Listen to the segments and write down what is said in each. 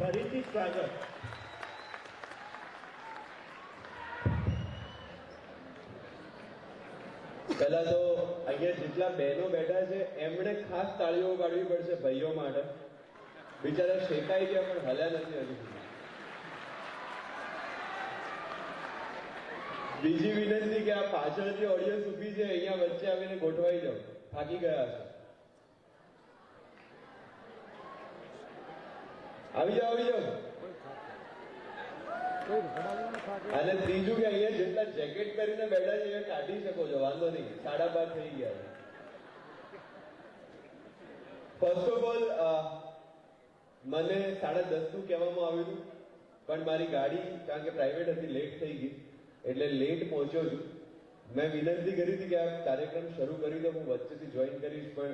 ફરીથી સ્વાગત. પહેલા તો અહીંયા જેટલા બહેનો બેઠા છે એમણે ખાસ તાળીઓ પાડવી પડશે ભાઈઓ માટે. બિચારા શેકાઈ ગયા પણ હલ્યા નથી હજુ સુધી. બીજી વિનંતી કે આ પાછળ જે ઓડિયન્સ ઊભી છે અહીંયા વચ્ચે આવીને ગોઠવાઈ જાઓ, થાકી ગયા છે. આવી જાઓ, આવી જાઓ. અને ત્રીજું કે અહીંયા જેટલા જેકેટ કરીને બેઠા છે એ કાઢી શકો છો, વાંધો નહીં, 5:30 થઈ ગયા છે. ફર્સ્ટ ઓફ ઓલ મને 10:30 નું કહેવામાં આવ્યું હતું, પણ મારી ગાડી કારણ કે પ્રાઇવેટ હતી લેટ થઈ ગઈ એટલે લેટ પહોંચ્યો છું. મેં વિનંતી કરી હતી કે આ કાર્યક્રમ શરૂ કરી દો, હું વચ્ચેથી જોઈન કરીશ, પણ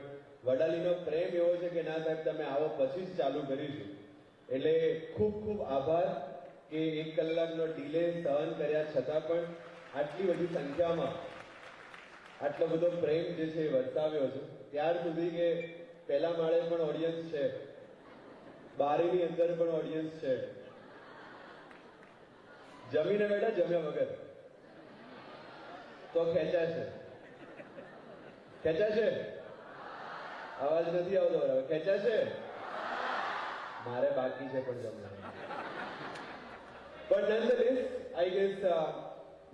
વડાલીનો પ્રેમ એવો છે કે ના સાહેબ તમે આવો પછી જ ચાલુ કરીશું. એટલે ખૂબ ખૂબ આભાર કે 1 કલાકનો ડિલે સહન કર્યા છતાં પણ આટલી બધી સંખ્યામાં આટલો બધો પ્રેમ જે છે એ વરસાવ્યો છે. ત્યાર સુધી કે પહેલા માળે પણ ઓડિયન્સ છે, બારીની અંદર પણ ઓડિયન્સ છે. જમીને બેઠા જમ્યા વગર તો ખેંચાશે, ખેંચાશે. અવાજ નથી આવતો બરાબર. ખેંચાશે. મારે બાકી છે પણ જમવાનું. પણ nonetheless, I guess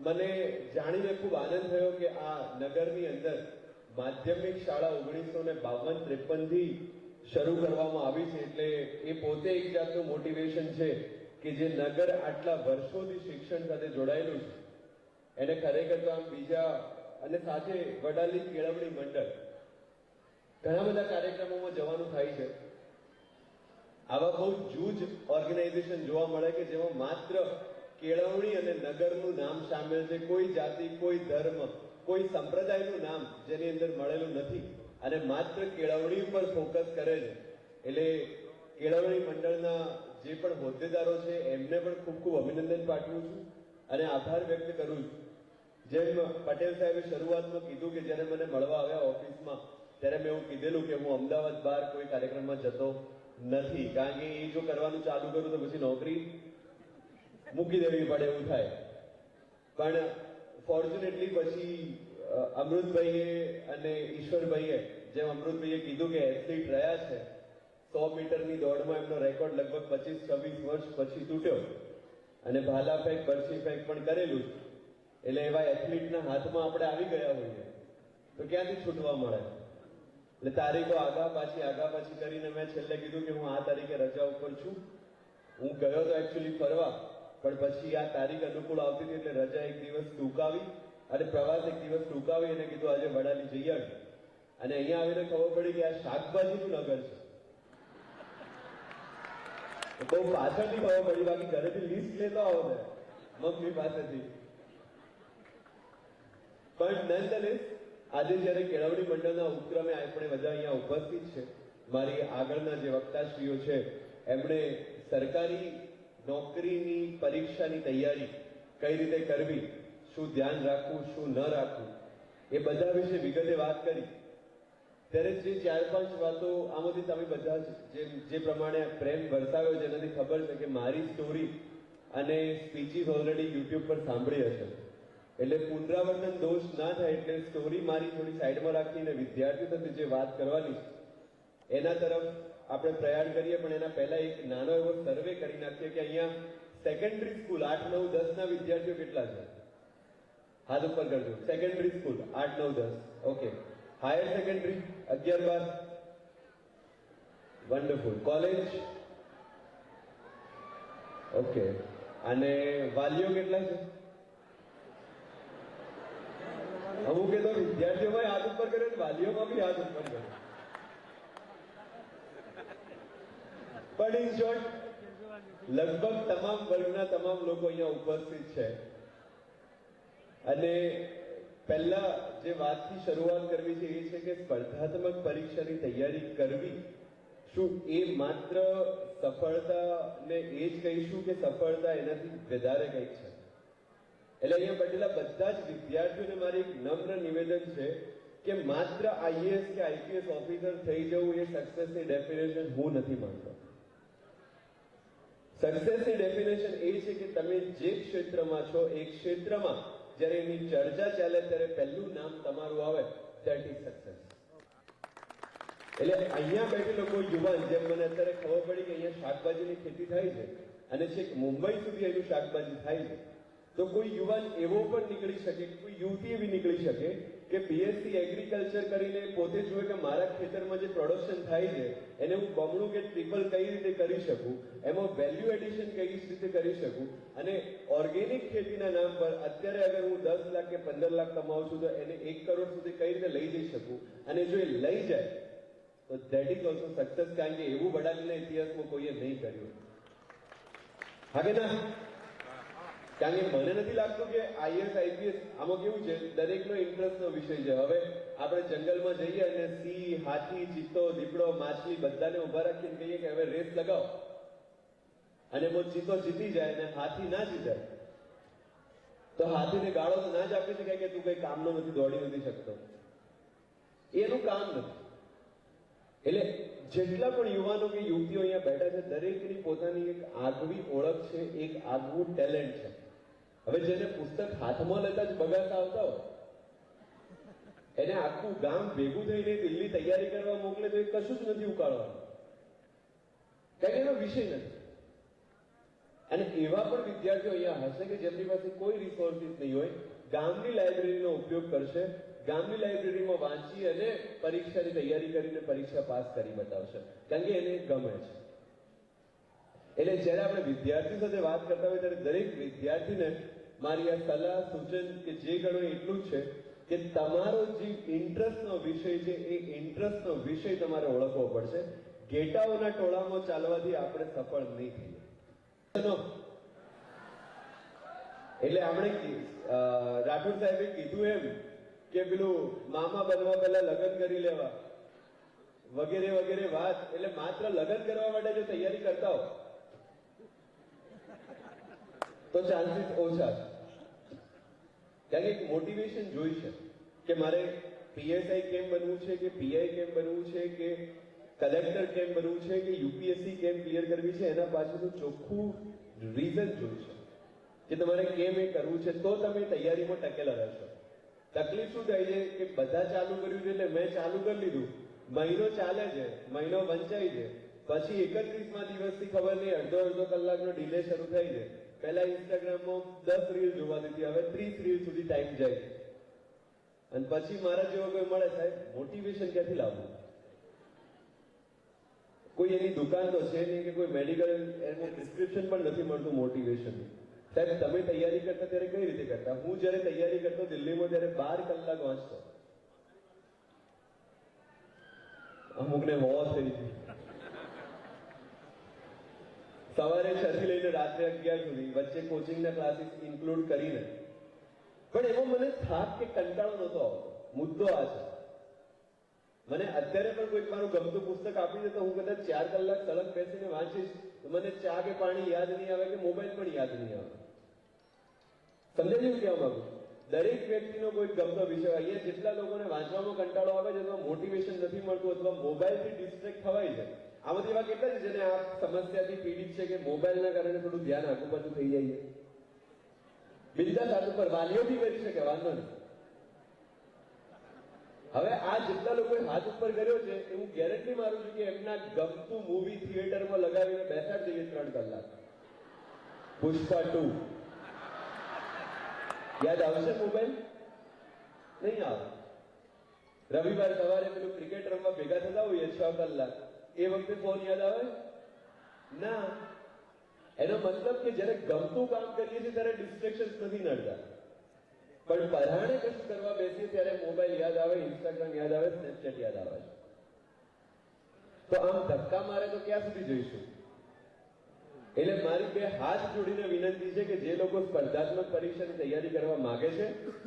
મને જાણીને ખૂબ આનંદ થયો કે આ નગરની અંદર માધ્યમિક શાળા 1952-53 થી શરૂ કરવામાં આવી છે. એટલે એ પોતે એક જાતનું મોટિવેશન છે કે જે નગર આટલા વર્ષોથી શિક્ષણ સાથે જોડાયેલું છે એને ખરેખર તો આમ બીજા અને સાથે વડાલી કેળવણી મંડળ ઘણા બધા કાર્યક્રમોમાં જવાનું થાય છે. આવા બહુ જૂજ ઓર્ગેનાઇઝેશન જોવા મળે કે જેમાં માત્ર કેળવણી અને નગરનું નામ સામેલ છે, કોઈ જાતિ, કોઈ ધર્મ, કોઈ સંપ્રદાયનું નામ જેની અંદર મળેલું નથી અને માત્ર કેળવણી ઉપર ફોકસ કરે છે. એટલે કેળવણી મંડળના જે પણ હોદ્દેદારો છે એમને પણ ખૂબ ખૂબ અભિનંદન પાઠવું છું અને આભાર વ્યક્ત કરું છું. જેમ પટેલ સાહેબે શરૂઆતમાં કીધું કે જ્યારે મને મળવા આવ્યા ઓફિસમાં ત્યારે મેં એવું કીધેલું કે હું અમદાવાદ બહાર કોઈ કાર્યક્રમમાં જતો નથી, કારણ કે એ જો કરવાનું ચાલુ કરું તો પછી નોકરી મૂકી દેવી પડે એવું થાય. પણ ફોર્ચ્યુનેટલી પછી અમૃતભાઈએ અને ઈશ્વરભાઈએ, જેમ અમૃતભાઈએ કીધું કે એથ્લીટ રહ્યા છે, 100 મીટરની દોડમાં એમનો રેકોર્ડ લગભગ 25-26 વર્ષ પછી તૂટ્યો અને ભાલા ફેંક, બરછી ફેંક પણ કરેલું. એટલે એવા એથ્લીટના હાથમાં આપણે આવી ગયા હોઈએ તો ક્યાંથી છૂટવા મળે. એટલે તારીખો આગા પાછી કરીને મેં છેલ્લે કીધું કે હું આ તારીખે રજા ઉપર છું. હું ગયો તો એકચ્યુઅલી ફરવા, પણ પછી આ તારીખ અનુકૂળ આવતી હતી એટલે રજા એક દિવસ ટૂંકાવી અને પ્રવાસ એક દિવસ ટૂંકાવી અને કીધું આજે વડાલી જઈ આવી. અને અહીંયા આવીને ખબર પડી કે આ શાકભાજીનું નગર છે. બહુ પાછળથી ખબર પડી, બાકી ઘરેથી લિસ્ટ લેતો આવો ને મમ્મી પાસેથી. પણ nonetheless, આજે જયારે કેળવણી મંડળના ઉપક્રમે આપણે બધા અહીંયા ઉપસ્થિત છે, મારી આગળના જે વક્તાશ્રીઓ છે એમણે સરકારી નોકરીની પરીક્ષાની તૈયારી કઈ રીતે કરવી, શું ધ્યાન રાખવું, શું ન રાખવું, એ બધા વિશે વિગતે વાત કરી. ત્યારે જે 4-5 વાતો આમાંથી તમે બધા જે પ્રમાણે પ્રેમ વરસાવ્યો છે એનાથી ખબર છે કે મારી સ્ટોરી અને સ્પીચીસ ઓલરેડી યુટ્યુબ પર સાંભળી હશે. એટલે પુનરાવર્તન દોષ ના થાય એટલે સ્ટોરી મારી થોડી સાઈડમાં રાખીને વિદ્યાર્થીઓ સાથે જે વાત કરવાની એના તરફ આપણે પ્રયાણ કરીએ. પણ એના પહેલા એક નાનો એવો સર્વે કરી નાખીએ કે અહીંયા સેકન્ડરી સ્કૂલ 8, 9, 10 ના વિદ્યાર્થીઓ કેટલા છે? હાથ ઉપર કરજો. Secondary school 8, 9, 10. Okay. Higher secondary 11, 12. Wonderful. College? Okay. અને વાલીઓ કેટલા છે? અમુકે તો વિદ્યાર્થીઓમાં હાથ ઉપર કર્યો ને વાલીઓમાં બી હાથ ઉપર કર્યો. પણ ઇન શોર્ટ લગભગ તમામ વર્ગના તમામ લોકો અહીંયા ઉપસ્થિત છે. અને પહેલા જે વાતથી શરૂઆત કરવી છે એ છે કે સ્પર્ધાત્મક પરીક્ષાની તૈયારી કરવી, શું એ માત્ર સફળતાને એ જ કહીશું કે સફળતા એનાથી વધારે કંઈક છે? એટલે અહીંયા બેઠેલા બધા જ વિદ્યાર્થીઓને મારી એક નમ્ર નિવેદન છે કે માત્ર આઈએએસ કે આઈપીએસ ઓફિસર થઈ જવું એ સક્સેસની ડેફિનેશન હું નથી માનતો. સક્સેસની ડેફિનેશન એ છે કે તમે જે ક્ષેત્રમાં છો એ ક્ષેત્રમાં જ્યારે એની ચર્ચા ચાલે ત્યારે પહેલું નામ તમારું આવે, ધેટ ઇઝ સક્સેસ. એટલે અહીંયા બેઠેલો કોઈ યુવાન, જેમ મને અત્યારે ખબર પડી કે અહીંયા શાકભાજીની ખેતી થાય છે અને છેક મુંબઈ સુધી એનું શાકભાજી થાય છે, તો કોઈ યુવાન એવો પણ નીકળી શકે, કોઈ યુવતી એવી નીકળી શકે કે બીએસસી એગ્રીકલ્ચર કરીને પોતે જોવે કે મારા ખેતરમાં જે પ્રોડક્શન થાય છે એને હું બમણું કે ટ્રિપલ કઈ રીતે કરી શકું, એમાં વેલ્યુ એડિશન કઈ રીતે કરી શકું, અને ઓર્ગેનિક ખેતીના નામ પર અત્યારે અગર હું 10 લાખ કે 15 લાખ કમાઉં છું તો એને 1 કરોડ સુધી કઈ રીતે લઈ જઈ શકું, અને જો એ લઈ જાય તો ધેટ ઇઝ ઓલ્સો સક્સેસ. કારણ કે એવું વડાલીના ઇતિહાસમાં કોઈએ નહીં કર્યું. હા કે ના? કારણ કે મને નથી લાગતું કે આઈએસ આઈપીએસ આમાં કેવું છે, દરેકનો ઇન્ટરેસ્ટનો વિષય છે. હવે આપણે જંગલમાં જઈએ અને સિંહ, હાથી, ચિત્તો, દીપડો, માછલી બધાને ઉભા રાખીને કહીએ કે હવે રેસ લગાવો, અને એમાં ચિત્તો જીતી જાય અને હાથી ના જીતે, તો હાથીને ગાળો તો ના જ આપી શકાય કે તું કઈ કામનો નથી, દોડી નથી શકતો. એનું કામ નથી. એટલે જેટલા પણ યુવાનો કે યુવતીઓ અહીંયા બેઠા છે, દરેકની પોતાની એક આગવી ઓળખ છે, એક આગવું ટેલેન્ટ છે. હવે જેને પુસ્તક હાથમાં લેતા જ બગાડતા આવતા હોય, એને આખું ગામ ભેગું થઈને દિલ્હી તૈયારી કરવા મોકલે તો એ કશું જ નથી ઉકાળવાનું, કારણ કે એનો વિષય નથી. અને એવા પણ વિદ્યાર્થીઓ અહીંયા હશે કે જેમની પાસે કોઈ રિસોર્સિસ નહીં હોય, ગામની લાઇબ્રેરીનો ઉપયોગ કરશે, ગામની લાઇબ્રેરીમાં વાંચી અને પરીક્ષાની તૈયારી કરીને પરીક્ષા પાસ કરી બતાવશે, કારણ કે એને ગમે છે. એટલે જ્યારે આપણે વિદ્યાર્થી સાથે વાત કરતા હોય ત્યારે દરેક વિદ્યાર્થીને મારી આ સલાહ સૂચન કે જે ગણો એટલું જ છે કે તમારો જે ઇન્ટરેસ્ટનો વિષય છે એ ઇન્ટરેસ્ટનો વિષય તમારે ઓળખવો પડશે. ઘેટાઓના ટોળામાં ચાલવાથી આપણે સફળ નહીં થઈએ. એટલે આપણે રાઠોડ સાહેબે કીધું એમ કે પેલું મામા બનવા પહેલા લગ્ન કરી લેવા વગેરે વગેરે વાત, એટલે માત્ર લગ્ન કરવા માટે જો તૈયારી કરતા હો તો ચાન્સીસ ઓછા છે. કારણ કે મોટિવેશન જોઈશે કે મારે પીએસઆઈ કેમ બનવું છે, કે પીઆઈ કેમ બનવું છે, કે કલેક્ટર કેમ બનવું છે, કે યુપીએસસી કેમ ક્લિયર કરવી છે, એના પાછળનું ચોખ્ખું રીઝન જોઈશે કે તમારે કેમ એ કરવું છે, તો તમે તૈયારીમાં ટકેલા રહેશો. તકલીફ શું થાય છે કે બધા ચાલુ કર્યું છે એટલે મેં ચાલુ કરી લીધું, મહિનો ચાલે છે, મહિનો વંચાય છે, પછી 31મા દિવસથી ખબર નહીં અડધો કલાકનો ડિલે શરૂ થઈ છે. પહેલા ઇન્સ્ટાગ્રામમાં 10 રીલ જોવાતી હતી, હવે 30 રીલ સુધી ટાઈમ જાય છે. અને પછી મારા જેવો કોઈ મળે, સાહેબ મોટિવેશન ક્યાંથી લાવવું? કોઈ એની દુકાન તો છે નહીં કે કોઈ મેડિકલ એનું પ્રિસ્ક્રિપ્શન પણ નથી મળતું મોટિવેશન. સાહેબ તમે તૈયારી કરતા ત્યારે કઈ રીતે કરતા? હું જયારે તૈયારી કરતો દિલ્હીમાં ત્યારે 12 કલાક વાંચતો, અમુકને હોવા થઈ ગઈ, સવારે 6 થી લઈને રાત્રે 11 સુધી, વચ્ચે કોચિંગના ક્લાસીસ ઇન્ક્લુડ કરીને. પણ એમાં મને થાક કે કંટાળો નહોતો આવતો. મુદ્દો આ છે, મને અત્યારે પણ કોઈ મારું ગમતું પુસ્તક આપી દે તો હું કદાચ 4 કલાક સળંગ બેસીને વાંચીશ તો મને ચા કે પાણી યાદ નહીં આવે, કે મોબાઈલ પણ યાદ નહીં આવે. સમજાયું કહેવા માંગુ? દરેક વ્યક્તિનો કોઈ ગમતો વિષય. અહીંયા જેટલા લોકોને વાંચવામાં કંટાળો આવે છે અથવા મોટિવેશન નથી મળતું અથવા મોબાઈલથી ડિસ્ટ્રેક્ટ થવાય છે, આમાંથી એવા કેટલા છે જેને આ સમસ્યાથી પીડિત છે કે મોબાઈલના કારણે થોડું ધ્યાન આગુ પાછું થઈ જાય છે? બિંદાસ હાથ ઉપર વાલીઓ બી કરી શકે, વાંધો નહીં. હવે આ જેટલા લોકોએ હાથ ઉપર કર્યો છે એ હું ગેરંટી મારું છું કે એમના ગમતું મૂવી થિયેટરમાં લગાવીને બેસાડી દઈએ 3 કલાક. પુષ્પા 2 યાદ આવશે? મોબાઈલ નહીં આવે. રવિવાર સવારે પેલું ક્રિકેટ રમવા ભેગા થતા હોઈએ 6 કલાક, એ વખતે ફોન યાદ આવે ના? એનો મતલબ કે જયારે ગમતું કામ કરીએ છીએ ત્યારે ડિસ્ટ્રેક્શન નથી નડતા, પણ પરાણે કશું કરવા બેસીએ ત્યારે મોબાઈલ યાદ આવે, ઇન્સ્ટાગ્રામ યાદ આવે, સ્નેપચેટ યાદ આવે છે. તો આમ ધક્કા મારે તો ક્યાં સુધી જઈશું? એટલે મારી 2 હાથ જોડીને વિનંતી છે કે જે લોકો સ્પર્ધાત્મક પરીક્ષાની તૈયારી કરવા માંગે છે,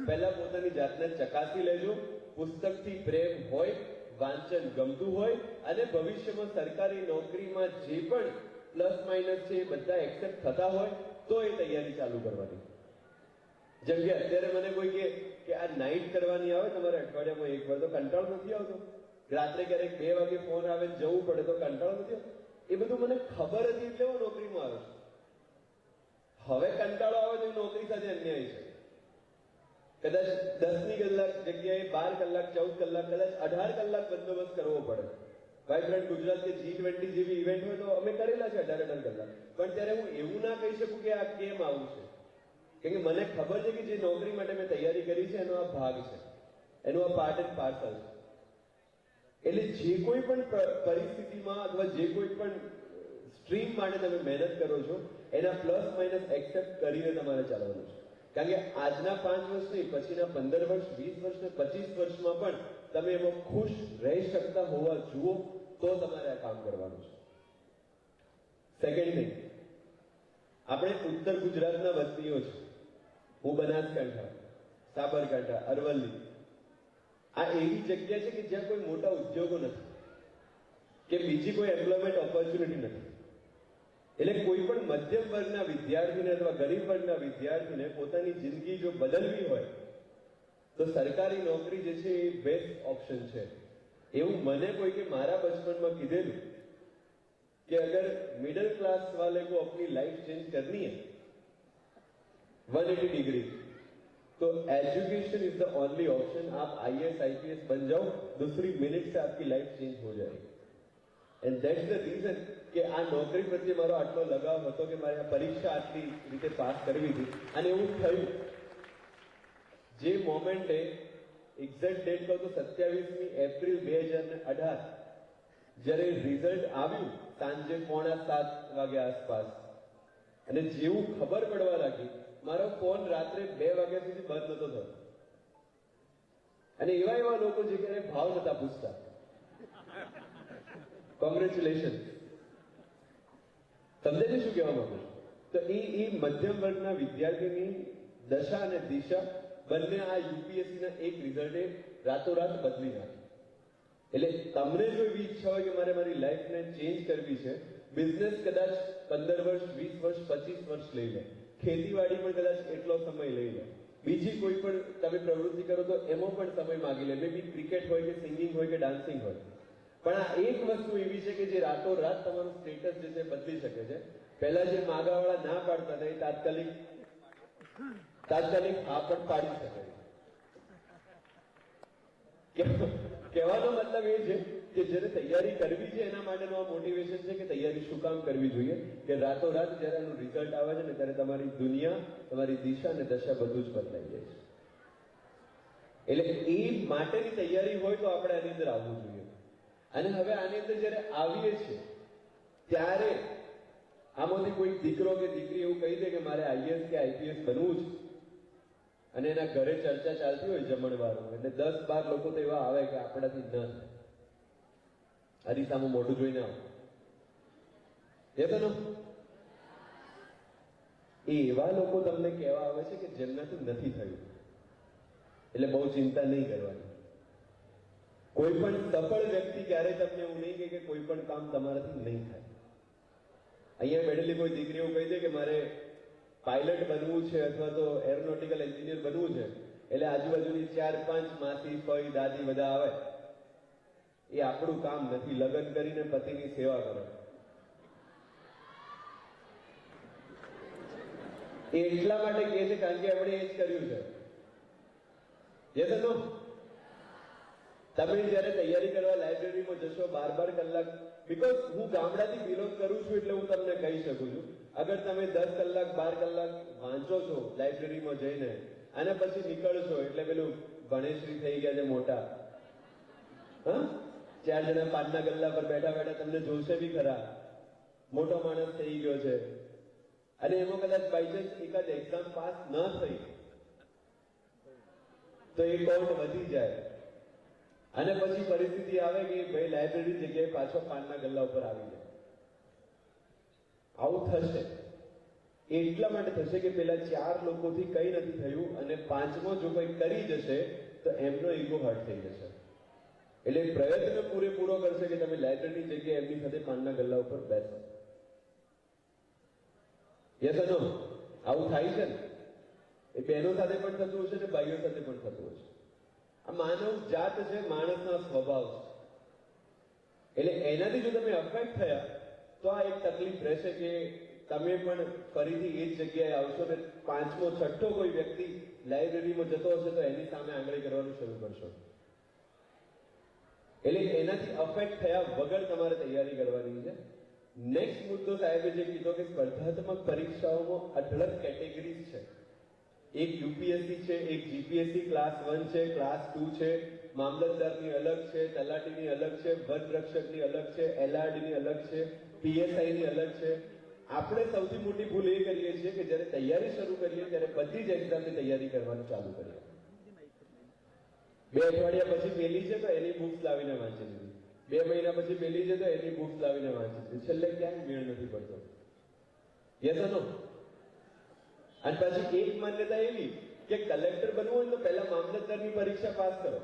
પહેલા પોતાની જાતને ચકાસી લેજો. પુસ્તકથી પ્રેમ હોય, વાંચન ગમતું હોય અને ભવિષ્યમાં સરકારી નોકરીમાં જે પણ પ્લસ માઇનસ છે એ બધા એક્સેપ્ટ થતા હોય તો એ તૈયારી ચાલુ કરવાની. જેમ કે અત્યારે મને કોઈ કે આ નાઇટ કરવાની આવે તમારે અઠવાડિયામાં 1 વાર, તો કંટાળો નથી આવતો? રાત્રે ક્યારેક 2 વાગે ફોન આવે જવું પડે તો કંટાળો નથી આવતો? એ બધું મને ખબર હતી એટલે હું નોકરીમાં આવ્યો છું. કદાચ 10ની કલાક જગ્યાએ 12 કલાક 14 કલાક કદાચ 18 કલાક બંદોબસ્ત કરવો પડે. વાઇબ્રન્ટ ગુજરાત કે G20 જેવી ઇવેન્ટ હોય તો અમે કરેલા છે 18 કલાક. પણ ત્યારે હું એવું ના કહી શકું કે આ કેમ આવું છે, કેમ કે મને ખબર છે કે જે નોકરી માટે મેં તૈયારી કરી છે એનો આ ભાગ છે, એનું આ પાર્ટ એન્ડ પાર્સલ છે. એટલે જે કોઈ પણ પરિસ્થિતિમાં અથવા જે કોઈ પણ સ્ટ્રીમ માટે તમે મહેનત કરો છો એના પ્લસ માઇનસ એક્સેપ્ટ કરીને તમારે ચાલવાનું છે. કારણ કે આજના 5 વર્ષ નહીં, પછીના 15 વર્ષ, 20 વર્ષ ને 25 વર્ષમાં પણ તમે એમાં ખુશ રહી શકતા હોવા જુઓ તો તમારે આ કામ કરવાનું છે. સેકન્ડ થિંગ, આપણે ઉત્તર ગુજરાતના વતનીઓ છે. હું બનાસકાંઠા, સાબરકાંઠા, અરવલ્લી, આ એવી જગ્યા છે કે જ્યાં કોઈ મોટા ઉદ્યોગો નથી કે બીજી કોઈ એમ્પ્લોયમેન્ટ ઓપોર્ચ્યુનિટી નથી. એટલે કોઈ પણ મધ્યમ વર્ગના વિદ્યાર્થીને અથવા ગરીબ વર્ગના વિદ્યાર્થીને પોતાની જિંદગી જો બદલવી હોય તો સરકારી નોકરી જે છે એ બેસ્ટ ઓપ્શન છે. એવું મને કોઈ કે મારા બચપનમાં કીધેલું कि अगर मिडिल क्लास वाले को अपनी लाइफ चेंज करनी है 180 डिग्री, तो education is the only option. आप IAS IPS बन जाओ, दूसरी मिनट से आपकी लाइफ चेंज हो जाएगी. एंड दैट्स द रीजन કે આ નોકરી પ્રત્યે મારો આટલો લગાવ હતો કે મારે આ પરીક્ષા આટલી રીતે પાસ કરવી હતી. અને એવું થયું. જે મોમેન્ટે એક્ઝેક્ટ ડેટ કહું તો 27મી એપ્રિલ 2018 જ્યારે રિઝલ્ટ આવ્યું સાંજે 6:45 વાગ્યા આસપાસ, અને જેવું ખબર પડવા લાગી મારો ફોન રાત્રે 2 વાગ્યા સુધી બંધ નતો થયો. અને એવા લોકો જે ક્યારે ભાવ નતા પૂછતા. કોંગ્રેચ્યુલેશન. સમજે શું કહેવા માંગુ? તો એ મધ્યમ વર્ગના વિદ્યાર્થીની દશા અને દિશા બંને આ યુપીએસસીના એક રિઝલ્ટે રાતોરાત બદલી નાખી. એટલે તમને જો એવી ઈચ્છા હોય કે મારે મારી લાઈફને ચેન્જ કરવી છે, બિઝનેસ કદાચ 15 વર્ષ, 20 વર્ષ, 25 વર્ષ લઈ લે, ખેતીવાડી પણ કદાચ એટલો સમય લઈ લે, બીજી કોઈ પણ તમે પ્રવૃત્તિ કરો તો એમાં પણ સમય માગી લે, મે બી ક્રિકેટ હોય કે સિંગિંગ હોય કે ડાન્સિંગ હોય. પણ આ એક વસ્તુ એવી છે કે જે રાતોરાત તમારું સ્ટેટસ જે છે બદલી શકે છે. પહેલા જે માગાવાળા ના પાડતા હતા એ તાત્કાલિક હા પણ પાડી શકે. કહેવાનો મતલબ એ છે કે જેને તૈયારી કરવી છે એના માટેનું આ મોટિવેશન છે કે તૈયારી શું કામ કરવી જોઈએ, કે રાતોરાત જ્યારે આનું રિઝલ્ટ આવે છે ને ત્યારે તમારી દુનિયા, તમારી દિશા અને દશા બધું જ બદલાઈ જાય છે. એટલે એ માટેની તૈયારી હોય તો આપણે આની અંદર આવવું જોઈએ. અને હવે આની અંદર જ્યારે આવીએ છીએ ત્યારે આમાંથી કોઈ દીકરો કે દીકરી એવું કહી દે કે મારે IAS કે IPS બનવું છે, અને એના ઘરે ચર્ચા ચાલતી હોય જમણવારો, એટલે 10-12 લોકો તો એવા આવે કે આપણાથી ન થાય. અરીસામાં મોઢું જોઈને આવો એ તો એવા લોકો તમને કહેવા આવે છે કે જેમનાથી નથી થયું. એટલે બહુ ચિંતા નહીં કરવાની. કોઈ પણ સફળ વ્યક્તિ ક્યારે તમને એવું નહીં કહે કે કોઈ પણ કામ તમારાથી નહીં થાય. અહીંયા બેઠેલી કોઈ દીકરી એવું કહી દે કે મારે પાયલટ બનવું છે અથવા તો એરોનોટિકલ એન્જિનિયર બનવું છે, એટલે આજુબાજુની 4-5 માસી, ફઈ, દાદી બધા આવે. એ આપણું કામ નથી. લગ્ન કરીને પતિની સેવા કરો. એ એટલા માટે કહે છે કારણ કે એમણે એ જ કર્યું છે. Yes no? તમે જ્યારે તૈયારી કરવા લાઇબ્રેરીમાં જશો 12 કલાક, બીકોઝ હું ગામડાથી બિલોંગ કરું છું એટલે હું તમને કહી શકું છું, અગર તમે 10 કલાક 12 કલાક વાંચો છો લાઇબ્રેરીમાં જઈને અને પછી નીકળશો એટલે પેલું ગણેશશ્રી થઈ ગયા છે મોટા, 4 જણા પાનના ગલ્લા પર બેઠા બેઠા તમને જોશે બી ખરા, મોટો માણસ થઈ ગયો છે, અને એમાં કદાચ બાયચાન્સ એકાદ એક્ઝામ પાસ ન થઈ તો એ કાઉન્ટ વધી જાય, અને પછી પરિસ્થિતિ આવે કે ભાઈ લાઇબ્રેરી જગ્યાએ પાછો પાનના ગલ્લા ઉપર આવી જાય. આવું થશે. એટલા માટે થશે કે પેલા 4 લોકોથી કઈ નથી થયું અને 5મો જો કોઈ કરી જશે તો એમનો ઈગો હર્ટ થઈ જશે. એટલે પ્રયત્ન પૂરેપૂરો કરશે કે તમે લાઇબ્રેરી જગ્યાએ એમની સાથે પાનના ગલ્લા ઉપર બેસો. Yes no? આવું થાય છે ને? એ બહેનો સાથે પણ થતું હશે ને ભાઈઓ સાથે પણ થતું હશે. આ માનવ જાત છે, માણસના સ્વભાવ છે. એટલે એનાથી જો તમે અફેક્ટ થયા તો આ એક તકલીફ રહેશે કે તમે પણ ફરીથી એ જ જગ્યાએ આવશો ને પાંચમો છઠ્ઠો કોઈ વ્યક્તિ લાઇબ્રેરીમાં જતો હશે તો એની સામે આંગળી કરવાનું શરૂ કરશો. એટલે એનાથી અફેક્ટ થયા વગર તમારે તૈયારી કરવાની છે. નેક્સ્ટ મુદ્દો સાહેબે જે કીધો કે સ્પર્ધાત્મક પરીક્ષાઓમાં અઢળક કેટેગરીઝ છે. એક યુપીએસસી છે, એક જીપીએસસી ક્લાસ 1 છે, ક્લાસ 2 છે, મામલતદારની અલગ છે, તલાટીની અલગ છે, વનરક્ષકની અલગ છે, એલઆરડીની અલગ છે, પીએસઆઈની અલગ છે. આપણે સૌથી મોટી ભૂલ એ કરીએ છીએ કે જ્યારે તૈયારી શરૂ કરીએ ત્યારે બધી જ એક્ઝામની તૈયારી કરવાનું ચાલુ કરીએ. 2 અઠવાડિયા પછી પેલી છે તો એની બુક્સ લાવીને વાંચી લીધી, 2 મહિના પછી પેલી છે તો એની બુક્સ લાવીને વાંચી લીધી, છેલ્લે ક્યાંય મેળ નથી પડતો. Yes no? અને પછી એક માન્યતા એવી કે કલેક્ટર બનવું હોય તો પહેલા મામલતદારની પરીક્ષા પાસ કરો,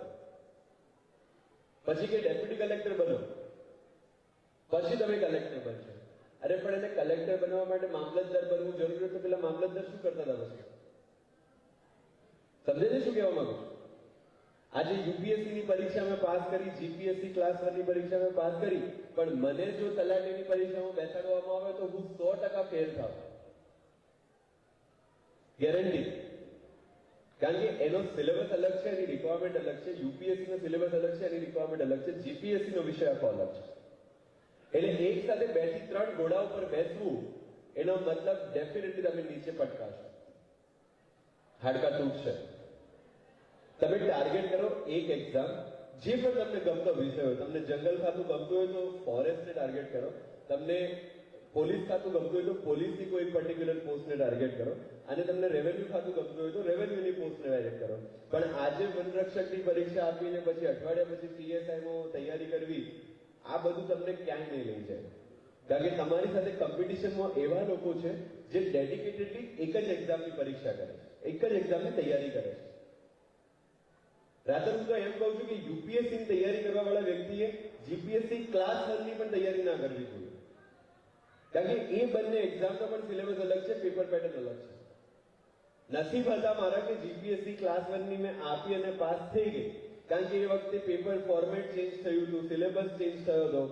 પછી કે ડેપ્યુટી કલેક્ટર બનો, પછી તમે કલેક્ટર બનશો. અરે પણ એને કલેક્ટર બનવા માટે મામલતદાર બનવું જરૂરી તો પેલા મામલતદાર શું કરતા હતા પછી? સમજે છે શું કહેવા માંગુ છું? આજે યુપીએસસી ની પરીક્ષા મેં પાસ કરી, જીપીએસસી ક્લાસ 1 ની પરીક્ષા મેં પાસ કરી, પણ મને જો તલાટીની પરીક્ષામાં બેસાડવામાં આવે તો હું 100% ફેલ થાવ, ગેરંટી. કારણ કે એનો સિલેબસ અલગ છે, એની રિક્વાયરમેન્ટ અલગ છે. યુપીએસસી નો સિલેબસ અલગ છે, એની રિક્વાયરમેન્ટ અલગ છે. જીપીએસસી નો વિષય આખો અલગ છે. એટલે એક સાથે 2 થી 3 ઘોડા ઉપર બેસવું એનો મતલબ ડેફિનેટલી તમે નીચે પટકાશો, હાડકા તૂટશે. તમે ટાર્ગેટ કરો એક એક્ઝામ, જે પણ તમને ગમતો વિષય હોય. તમને જંગલ ખાતું ગમતું હોય તો ફોરેસ્ટને ટાર્ગેટ કરો, તમને પોલીસ ખાતું ગમતું હોય તો પોલીસની કોઈ પર્ટિક્યુલર પોસ્ટને ટાર્ગેટ કરો, અને તમને રેવન્યુ ખાતું ગમતું હોય તો રેવન્યુની પોસ્ટને ટાર્ગેટ કરો. પણ આજે વનરક્ષકની પરીક્ષા આપીને પછી અઠવાડિયા પછી પીએસઆઈમાં તૈયારી કરવી, આ બધું તમને ક્યાંય નહીં લઈ જાય. કારણ કે તમારી સાથે કોમ્પિટિશનમાં એવા લોકો છે જે ડેડિકેટેડલી એક જ એક્ઝામની પરીક્ષા કરે છે, એક જ એક્ઝામની તૈયારી કરે છે. રાતર હું તો એમ કહું છું કે યુપીએસસી ની તૈયારી કરવા વાળા વ્યક્તિએ જીપીએસસી ક્લાસ 1 ની પણ તૈયારી ના કરવી જોઈએ. કારણ કે એ બંને એક્ઝામનો પણ સિલેબસ અલગ છે, પેપર પેટર્ન અલગ છે. નસીબ હતા મારા કે જીપીએસસી ક્લાસ 1 ની મેં આપી અને પાસ થઈ ગઈ. કારણ કે એ વખતે પેપર ફોર્મેટ ચેન્જ થયું હતું, સિલેબસ ચેન્જ થયો હતો,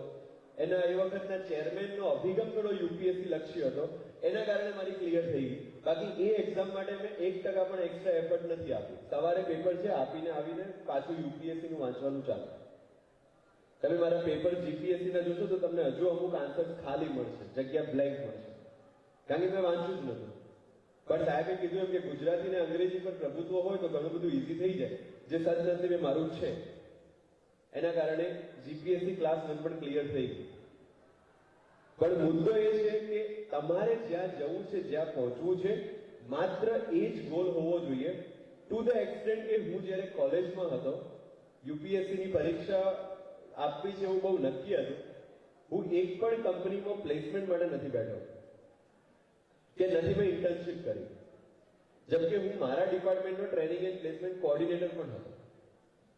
એના એ વખતના ચેરમેનનો અભિગમ થોડો યુપીએસસી લક્ષી હતો, એના કારણે મારી ક્લિયર થઈ ગઈ. બાકી એ એક્ઝામ માટે મેં 1% પણ એક્સ્ટ્રા એફર્ટ નથી આપી. સવારે પેપર છે, આપીને આવીને પાછું યુપીએસસી નું વાંચવાનું ચાલુ. તમે મારા પેપર જીપીએસસી ના જોશો તો તમને હજુ અમુક આન્સર ખાલી મળશે, જગ્યા બ્લેન્ક મળશે, કારણ કે મેં વાંચ્યું જ નતું. પણ સાહેબે કીધું એમ કે ગુજરાતી ને અંગ્રેજી પર પ્રભુત્વ હોય તો ઘણું બધું ઈઝી થઈ જાય, જે સદનસીબે મારું છે. એના કારણે જીપીએસસી ક્લાસ 1 પણ ક્લિયર થઈ ગઈ. પણ મુદ્દો એ છે કે તમારે જ્યાં જવું છે, જ્યાં પહોંચવું છે, માત્ર એ જ ગોલ હોવો જોઈએ. ટુ ધ એક્સટેન્ટ કે હું જ્યારે કોલેજમાં હતો, યુપીએસસી ની પરીક્ષા આપવી છે એવું બહુ નક્કી હતું, હું એક પણ કંપનીમાં પ્લેસમેન્ટ માટે નથી બેઠો કે નથી મેં ઇન્ટર્નશિપ કરી. જેમ કે હું મારા ડિપાર્ટમેન્ટનો ટ્રેનિંગ એન્ડ પ્લેસમેન્ટ કોઓર્ડિનેટર પણ હતો.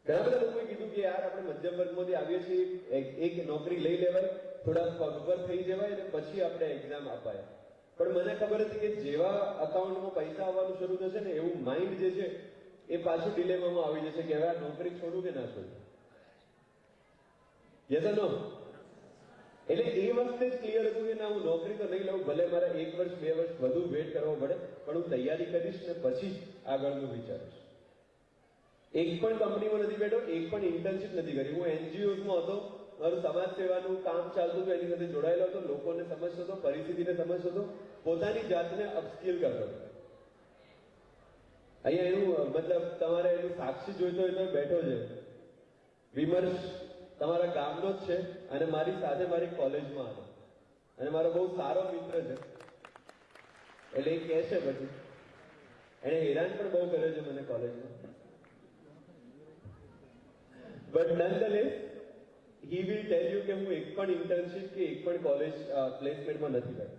ઘણા બધા લોકોએ કીધું કે યાર આપણે મધ્યમ વર્ગમાંથી આવીએ છીએ, એક નોકરી લઈ લેવાય, થોડા પગભર થઈ જવાય અને પછી આપણે એક્ઝામ અપાય. પણ મને ખબર હતી કે જેવા અકાઉન્ટમાં પૈસા આવવાનું શરૂ થશે ને એવું માઇન્ડ જે છે એ પાછું ડિલેમામાં આવી જશે કે હવે આ નોકરી છોડું કે ના છોડું. Yes no? એટલે એ વખતે જ ક્લિયર હતું કે ના, હું નોકરી તો નહીં લઉં, ભલે મારા 1 વર્ષ 2 વર્ષ વધુ વેટ કરવો પડે, પણ હું તૈયારી કરીશ ને પછી જ આગળનું વિચારીશ. એક પણ કંપનીમાં નથી બેઠો, એક પણ ઇન્ટર્નશિપ નથી કરી. હું એનજીઓમાં હતો, મારું સમાજ સેવાનું કામ ચાલતું હતું, એની સાથે જોડાયેલો હતો, લોકોને સમજતો હતો, પરિસ્થિતિને સમજતો હતો, પોતાની જાતને અપસ્કિલ કરતો હતો. અહીંયા એનું મતલબ તમારે એનું સાક્ષી જોઈતો હોય તો બેઠો છે. વિમર્શ તમારા ગામનો જ છે અને મારી સાથે મારી કોલેજમાં હતો અને મારો બહુ સારો મિત્ર છે. એટલે એ કહે છે પછી એને હેરાન પણ બહુ કર્યો છે મને કોલેજમાં. But nonetheless he will tell you કે હું એક પણ ઇન્ટર્નશિપ કે એક પણ કોલેજ પ્લેસમેન્ટમાં નથી ગયો.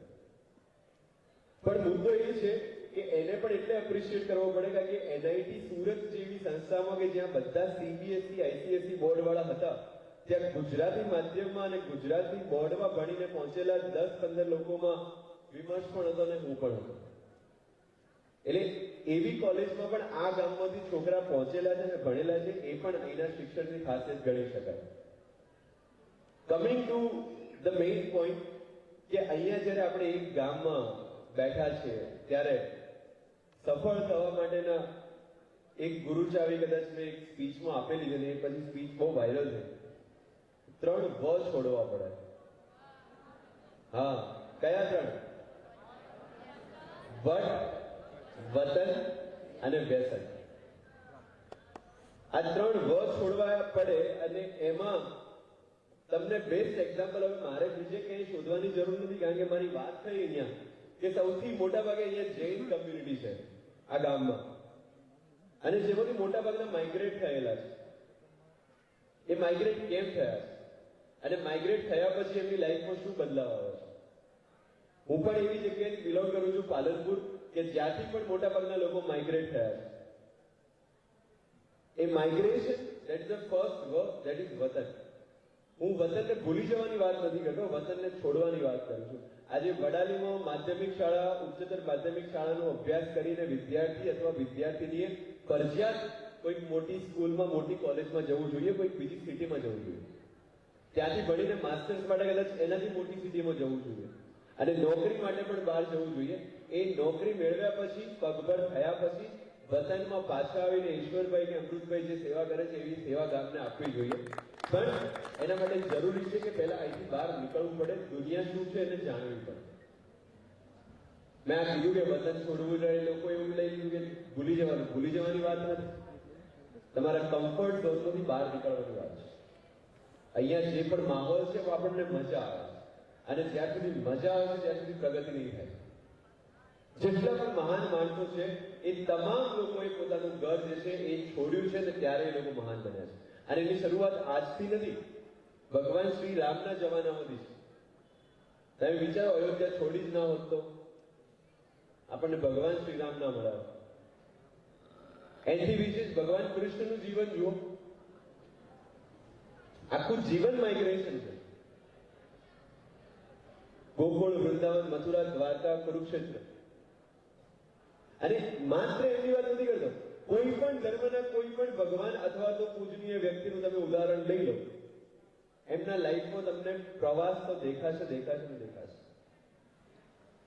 પણ મુદ્દો એ છે કે એને પણ એટલે એપ્રિશિએટ કરવો પડે કારણ કે એનઆઈટી સુરત જેવી સંસ્થામાં કે જ્યાં બધા સીબીએસઈ આઈસીએસઈ બોર્ડ વાળા હતા, ત્યાં ગુજરાતી માધ્યમમાં અને ગુજરાતી બોર્ડમાં ભણીને પહોંચેલા 10-15 લોકોમાં વિમર્શ પણ હતો અને હું પણ હતો. એટલે એવી કોલેજમાં પણ આ ગામમાંથી છોકરા પહોંચેલા છે અને ભણેલા છે, એ પણ અહીંના શિક્ષણની ખાસિયત ગણી શકાય. Coming to the main point, કે અહીંયા જ્યારે આપણે એક ગામમાં બેઠા છીએ ત્યારે સફળ થવા માટેના એક ગુરુચાવી કદાચ મેં એક સ્પીચમાં આપેલી છે ને એ પછી સ્પીચ બહુ વાયરલ થઈ. 3 વ છોડવા પડે. હા, કયા 3? વટ, વતન અને વ્યસન. આ 3 વ છોડવા પડે અને એમાં તમને બેસ્ટ એક્ઝામ્પલ હવે મારે બીજે ક્યાંય શોધવાની જરૂર નથી, કારણ કે મારી વાત થઈ અહીંયા કે સૌથી મોટા ભાગે અહીંયા જૈન કમ્યુનિટી છે આ ગામમાં, અને જેમાંથી મોટા ભાગના માઇગ્રેટ થયેલા છે. એ માઇગ્રેટ કેમ થયા છે અને માઇગ્રેટ થયા પછી એમની લાઈફમાં શું બદલાવ આવે છે? હું પણ એવી જગ્યાએથી બિલોંગ કરું છું, પાલનપુર, કે જ્યાંથી પણ મોટા ભાગના લોકો માઇગ્રેટ થયા છે. એ migration, that is the first work, that is વતન. હું વતનને ભૂલી જવાની વાત નથી કરતો, વતનને છોડવાની વાત કરું છું. આજે વડાલીમાં માધ્યમિક શાળા, ઉચ્ચતર માધ્યમિક શાળાનો અભ્યાસ કરીને વિદ્યાર્થી અથવા વિદ્યાર્થીનીએ ફરજિયાત કોઈક મોટી સ્કૂલમાં, મોટી કોલેજમાં જવું જોઈએ, કોઈક બીજી સિટીમાં જવું જોઈએ. ત્યાંથી ભણીને માસ્ટર્સ માટે કદાચ એનાથી મોટી સિટીમાં જવું જોઈએ, અને નોકરી માટે પણ બહાર જવું જોઈએ. એ નોકરી મેળવ્યા પછી, પગભર થયા પછી વતનમાં પાછા આવીને ઈશ્વરભાઈ કે અમૃતભાઈ જે સેવા કરે છે એવી સેવા ગામને આપવી જોઈએ. પણ એના માટે જરૂરી છે કે પહેલા અહીંથી બહાર નીકળવું પડે, દુનિયા શું છે એને જાણવી પડે. મેં આ કીધું કે વતન છોડવું રહે, લોકો એવું લઈ લીધું કે ભૂલી જવાની વાત નથી. તમારા કમ્ફર્ટ ઝોનમાંથી બહાર નીકળવાની વાત છે. અહીંયા જે પણ માહોલ છે એ આપણને મજા આવે છે, અને જ્યાં સુધી મજા આવે છે ત્યાં સુધી પ્રગતિ નહીં થાય. જેટલા પણ મહાન માણસો છે એ તમામ લોકોએ પોતાનું ઘર જે છે એ છોડ્યું છે, ને ત્યારે એ લોકો મહાન બન્યા છે. અને એની શરૂઆત આજથી નથી, ભગવાન શ્રી રામના જમાનામાંથી છે. તમે વિચારો, અયોધ્યા છોડી જ ના હોત તો આપણને ભગવાન શ્રી રામ ના મળ્યા. એથી વિશેષ ભગવાન કૃષ્ણનું જીવન જુઓ, આખું જીવન માઇગ્રેશન છે. ગોકુળ, વૃંદાવન, મથુરા, દ્વારકા, કુરુક્ષેત્ર. અને માત્ર એમની વાત નથી કરતો, કોઈ પણ ધર્મના કોઈ પણ ભગવાન અથવા તો પૂજનીય વ્યક્તિનું તમે ઉદાહરણ લઈ લો, એમના લાઈફમાં તમને પ્રવાસ તો દેખાશે.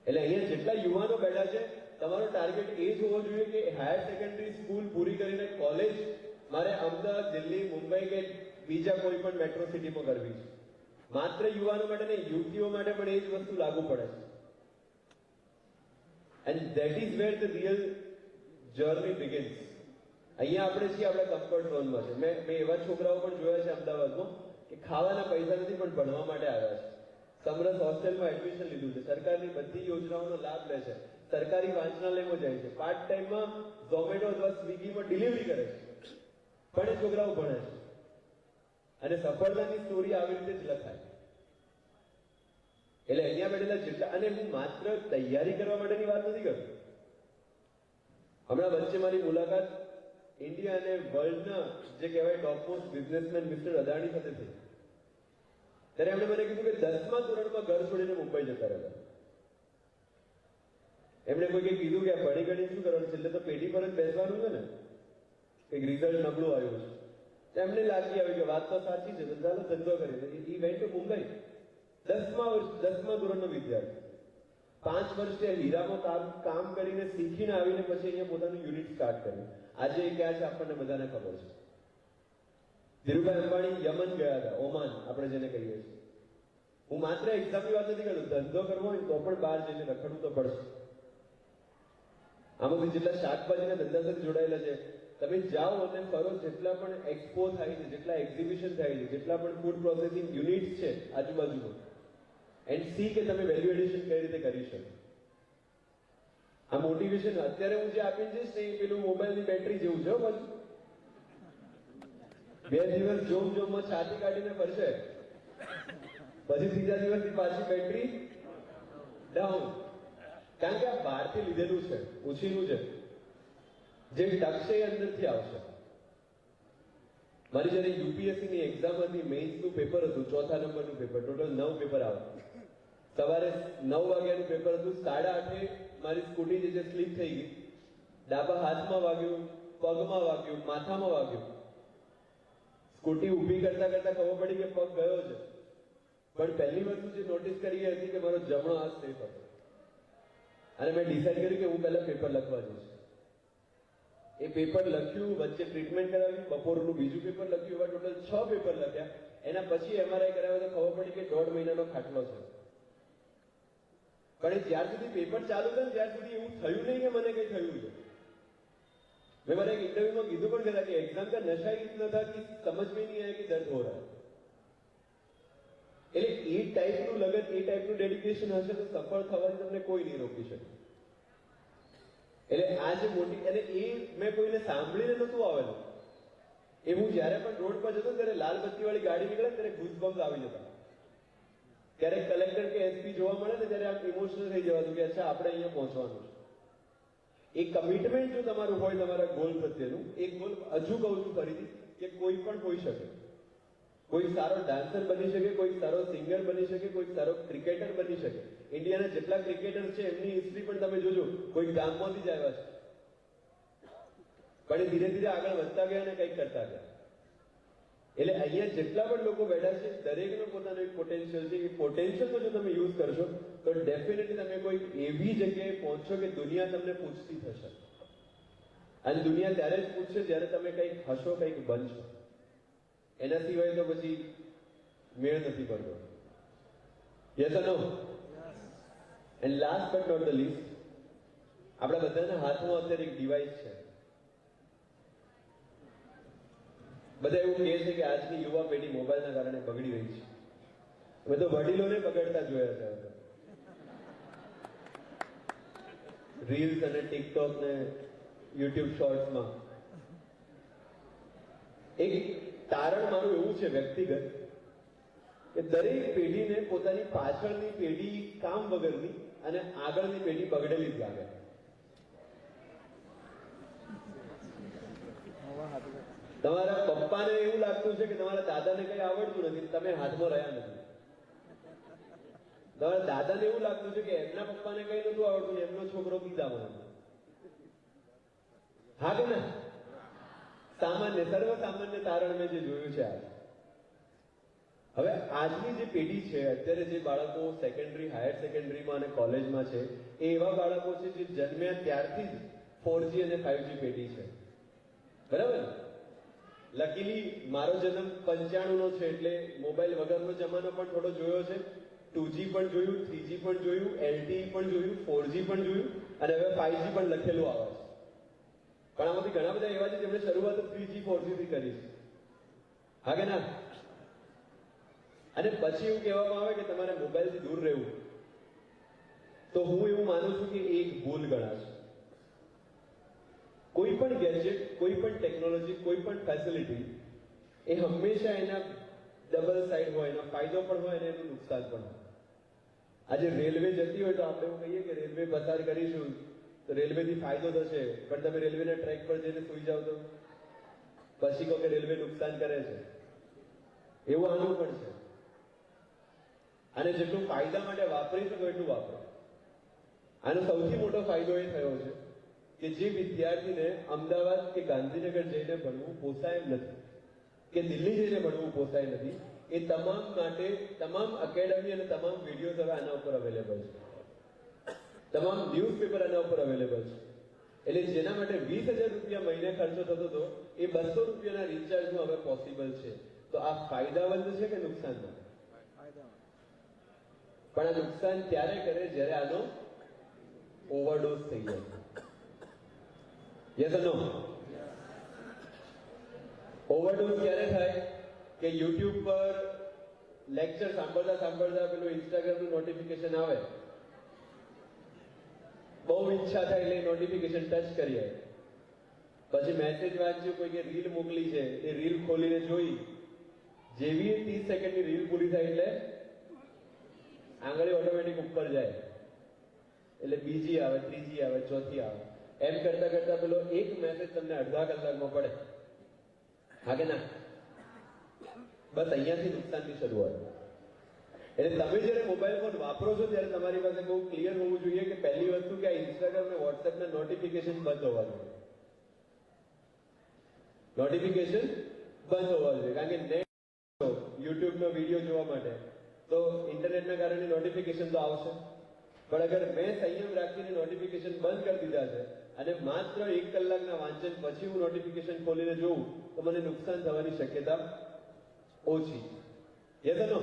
એટલે અહીંયા જેટલા યુવાનો બેઠા છે, તમારો ટાર્ગેટ એ જ હોવો જોઈએ કે હાયર સેકન્ડરી સ્કૂલ પૂરી કરીને કોલેજ મારે અમદાવાદ, દિલ્હી, મુંબઈ કે બીજા કોઈ પણ મેટ્રો સિટીમાં કરવી છે. માત્ર યુવાનો માટે નહીં, યુવતીઓ માટે પણ એ જ વસ્તુ લાગુ પડે છે. And that is wear the real journey begins. અહીંયા આપણે છીએ આપણા કમ્ફર્ટ ઝોનમાં છે. મેં એવા છોકરાઓ પણ જોયા છે અમદાવાદમાં કે ખાવાના પૈસા નથી પણ ભણવા માટે આવ્યા છે. સમરસ હોસ્ટેલમાં એડમિશન લીધું છે, સરકારની બધી યોજનાઓનો લાભ લે છે, સરકારી વાંચનાલયમાં જાય છે, પાર્ટ ટાઈમમાં ઝોમેટો અથવા સ્વિગીમાં ડિલિવરી કરે છે, પણ એ છોકરાઓ ભણે છે. અને સફળતાની સ્ટોરી આવી રીતે જ લખાય. એટલે અહીંયા બેઠેલા જેટલા, અને હું માત્ર તૈયારી કરવા માટેની વાત નથી કરતો. હમણાં વચ્ચે મારી મુલાકાત ઇન્ડિયા અને વર્લ્ડના જે કહેવાય ટોપમોસ્ટ બિઝનેસમેન મિસ્ટર અદાણી સાથે થઈ. ત્યારે એમણે મને કીધું કે 10મા ધોરણમાં ઘર છોડીને મુંબઈ જતા રહેલા. એમણે કોઈ કીધું કે આ ભણી ગણી શું કરવાનું, છેલ્લે તો પેઢી પર જ બેસવાનું છે ને, કંઈક રિઝલ્ટ નબળું આવ્યું છે. એમને લાગી આવી કે વાત તો સાચી છે, ચાલો ધંધો કરી. ઈ વેન્ટ ટુ મુંબઈ. 10મા ધોરણનો વિદ્યાર્થી 5 વર્ષ હીરામાં કામ કરીને શીખીને આવીને પછી અહીંયા પોતાનું યુનિટ સ્ટાર્ટ કર્યું. આજે એ ક્યાં છે આપણને બધાને ખબર છે. ધીરુભાઈ અંબાણી યમન ગયા હતા, ઓમાન આપણે જેને કહીએ છીએ. હું માત્ર એક્ઝામની વાત નથી કરતો, ધંધો કરવો હોય તો પણ બહાર જઈને રખડવું તો પડશે. આમાંથી જેટલા શાકભાજીના ધંધા સાથે જોડાયેલા છે, તમે જાઓ અને ફરો, જેટલા પણ એક્સપો થાય છે, જેટલા એક્ઝિબિશન થાય છે, જેટલા પણ ફૂડ પ્રોસેસિંગ યુનિટ્સ છે આજુબાજુમાં, એન્ડ સી કે તમે વેલ્યુ એડિશન કઈ રીતે કરી શકો. આ મોટિવેશન અત્યારે હું જે આપીને જઈશ ને એ પેલું મોબાઈલની બેટરી જેવું છે. બધું 2 દિવસ જોમમાં છાતી કાઢીને ફરશે, પછી ત્રીજા દિવસની પાછી બેટરી ડાઉન. કારણ કે આ બહારથી લીધેલું છે, ઉછીનું છે. જે ટકશે એ અંદરથી આવશે. મારી જયારે યુપીએસસી ની એક્ઝામ હતી, મેઇન્સનું પેપર હતું, 4થા નંબરનું પેપર, ટોટલ 9 પેપર આવે. સવારે 9 વાગ્યાનું પેપર હતું, 8:30 મારી સ્કૂટી જે સ્લીપ થઈ ગઈ, ડાબા હાથમાં વાગ્યું, પગમાં વાગ્યું, માથામાં વાગ્યું. સ્કૂટી ઊભી કરતા કરતા ખબર પડી કે પગ ગયો છે. પણ પહેલી વસ્તુ જે નોટિસ કરી એ હતી કે મારો જમણો હાથ સેફ હતો અને મેં ડિસાઈડ કર્યું કે હું પહેલા પેપર લખવા જઈશ. એ પેપર લખ્યું, વચ્ચે ટ્રીટમેન્ટ કરાવી, બપોરનું બીજું પેપર લખ્યું, એવા ટોટલ 6 પેપર લખ્યા. એના પછી MRI કરાવ્યો તો ખબર પડી કે 1.5 મહિનાનો ખાટલો છે. પણ જ્યાર સુધી પેપર ચાલુ હતા ને ત્યાર સુધી એવું થયું નહીં કે મને કઈ થયું છે. मैं मारे एक इंटरव्यू में कीधु पण करा कि एग्जाम का नशा ही इतना था कि समझ में नहीं आया कि दर्द हो रहा है. એટલે એ ટાઈપનું લગન, એ ટાઈપનું ડેડિકેશન હશે તો સફળ થવાની તમને કોઈ નહીં રોકી શકે. એટલે આ જે મોટી, અને એ મેં કોઈને સાંભળીને નતું આવેલું. એ હું જ્યારે પણ રોડ પર જતો ત્યારે લાલ બત્તી વાળી ગાડી નીકળે ત્યારે ગુઝબમ્સ આવી જતા. ક્યારેક કલેક્ટર કે એસપી જોવા મળે ને ત્યારે આમ ઇમોશનલ થઈ જવાતું કે અચ્છા આપણે અહીંયા પહોંચવાનું છે. એ કમિટમેન્ટ જો તમારું હોય તમારા ગોલ પ્રત્યેનું, એક ગોલ હજુ કહું છું ફરીથી કે કોઈ પણ હોઈ શકે. કોઈ સારો ડાન્સર બની શકે, કોઈ સારો સિંગર બની શકે, કોઈ સારો ક્રિકેટર બની શકે. ઇન્ડિયાના જેટલા ક્રિકેટર છે એમની હિસ્ટ્રી પણ તમે જોજો, કોઈ ગામમાંથી જ આવ્યા છે, પણ એ ધીરે ધીરે આગળ વધતા ગયા અને કંઈક કરતા ગયા. એટલે અહીંયા જેટલા પણ લોકો બેઠા છે દરેકનો પોતાનો એક પોટેન્શિયલ છે. એ પોટેન્શિયલનો જો તમે યુઝ કરશો તો ડેફિનેટલી તમે કોઈ એવી જગ્યાએ પહોંચશો કે દુનિયા તમને પૂછતી થશે. અને દુનિયા ત્યારે જ પૂછશે જ્યારે તમે કંઈક હશો, કંઈક બનશો. એના સિવાય તો પછી મેળ નથી પડતો. Yes or no? And last but not the least, આપણા બધાના હાથમાં અત્યારે એક ડિવાઇસ છે. બધા એવું કહે છે કે આજની યુવા પેઢી મોબાઈલના કારણે બગડી રહી છે. અમે તો વડીલોને બગડતા જોયા છે. રીલ્સ અને ટિકટોક ને યુટ્યુબ શોર્ટ્સમાં એક તારણ મારું એવું છે વ્યક્તિગત કે દરેક પેઢીને પોતાની પાછળની પેઢી કામ વગરની અને આગળની પેઢી બગડેલી જ લાગે. તમારા પપ્પાને એવું લાગતું છે કે તમારા દાદાને કઈ આવડતું નથી, તમે હાથમાં રહ્યા નથી. તમારા દાદાને એવું લાગતું છે કે એમના પપ્પાને કઈ નતું આવડતું, એમનો છોકરો પીઝામાં. હા કે ના? સામાન્ય, સર્વસામાન્ય તારણ મેં જે જોયું છે આજ. હવે આજની જે પેઢી છે, અત્યારે જે બાળકો સેકન્ડરી, હાયર સેકન્ડરીમાં અને કોલેજમાં છે, એ એવા બાળકો છે જે જન્મ્યા ત્યારથી જ 4G અને 5G પેઢી છે. બરાબર? લકીલી મારો જન્મ 95 નો છે એટલે મોબાઈલ વગરનો જમાનો પણ થોડો જોયો છે. 2G પણ જોયું, 3G પણ જોયું, LTE પણ જોયું, 4G પણ જોયું અને હવે 5G પણ લખેલું આવે છે. પણ આમાંથી ઘણા બધા એવા છે જેમણે શરૂઆત 3G 4G થી કરી છે. હા કે ના? અને પછી એવું કહેવામાં આવે કે તમારે મોબાઈલથી દૂર રહેવું, તો હું એવું માનું છું કે એક ભૂલ ગણાશે. કોઈ પણ ગેજેટ, કોઈ પણ ટેકનોલોજી, કોઈ પણ ફેસિલિટી એ હંમેશા એના ડબલ સાઈડ હોય, એનો ફાયદો પણ હોય અને એનું નુકસાન પણ હોય. આજે રેલવે જતી હોય તો આપણે એવું કહીએ કે રેલવે પસાર કરીશું તો રેલવેથી ફાયદો થશે, પણ તમે રેલવેના ટ્રેક પર જઈને સુઈ જાઓ તો પછી કહો કે રેલવે નુકસાન કરે છે. એવું આનું પણ છે. અને જેટલું ફાયદા માટે વાપરી શકો એટલું વાપરો. આનો સૌથી મોટો ફાયદો એ થયો છે કે જે વિદ્યાર્થીને અમદાવાદ કે ગાંધીનગર જઈને ભણવું પોસાય એમ નથી, કે દિલ્હી જઈને ભણવું પોસાય નથી, એ તમામ માટે તમામ એકેડમી અને તમામ વિડીયોઝ હવે આના ઉપર અવેલેબલ છે. તમામ ન્યૂઝપેપર આના ઉપર અવેલેબલ છે. એટલે જેના માટે 20,000 રૂપિયા મહિને ખર્ચો થતો હતો એ 200 રૂપિયાના રિચાર્જમાં હવે પોસિબલ છે. તો આ ફાયદામંદ છે કે નુકસાનમંદ? પણ આ નુકસાન ત્યારે કરે જ્યારે આનો ઓવરડોઝ થઈ જાય. Yes or no? ઓવરડોઝ ક્યારે થાય કે યુટ્યુબ પર લેક્ચર સાંભળતા સાંભળતા પેલું ઇન્સ્ટાગ્રામનું નોટિફિકેશન આવે, બહુ ઈચ્છા થાય એટલે નોટિફિકેશન ટચ કરીએ, પછી મેસેજ વાંચ્યું, કોઈએ રીલ મોકલી છે, એ રીલ ખોલીને જોઈ, જેવી 30 સેકન્ડની રીલ પૂરી થાય એટલે આંગળી ઓટોમેટિક ઉપર જાય, એટલે બીજી આવે, ત્રીજી આવે, ચોથી આવે, એમ કરતા કરતા પેલો એક મેસેજ તમને અડધા કલાકમાં પડે. હા કે ના? બસ અહીંયાથી નુકસાનની શરૂઆત. એટલે તમે જયારે મોબાઈલ ફોન વાપરો છો ત્યારે તમારી પાસે બહુ ક્લિયર હોવું જોઈએ કે પહેલી વસ્તુ કે આ ઇન્સ્ટાગ્રામ અને વોટ્સએપના નોટિફિકેશન બંધ હોવા જોઈએ. નોટિફિકેશન બંધ હોવા જોઈએ, કારણ કે નેટ યુટ્યુબનો વિડીયો જોવા માટે, તો ઇન્ટરનેટના કારણે નોટિફિકેશન તો આવશે, પણ અગર મેં સંયમ રાખીને નોટિફિકેશન બંધ કરી દીધા છે અને માત્ર 1 કલાકના વાંચન પછી હું નોટિફિકેશન ખોલીને જોઉં તો મને નુકસાન થવાની શક્યતા ઓછી. Yes no?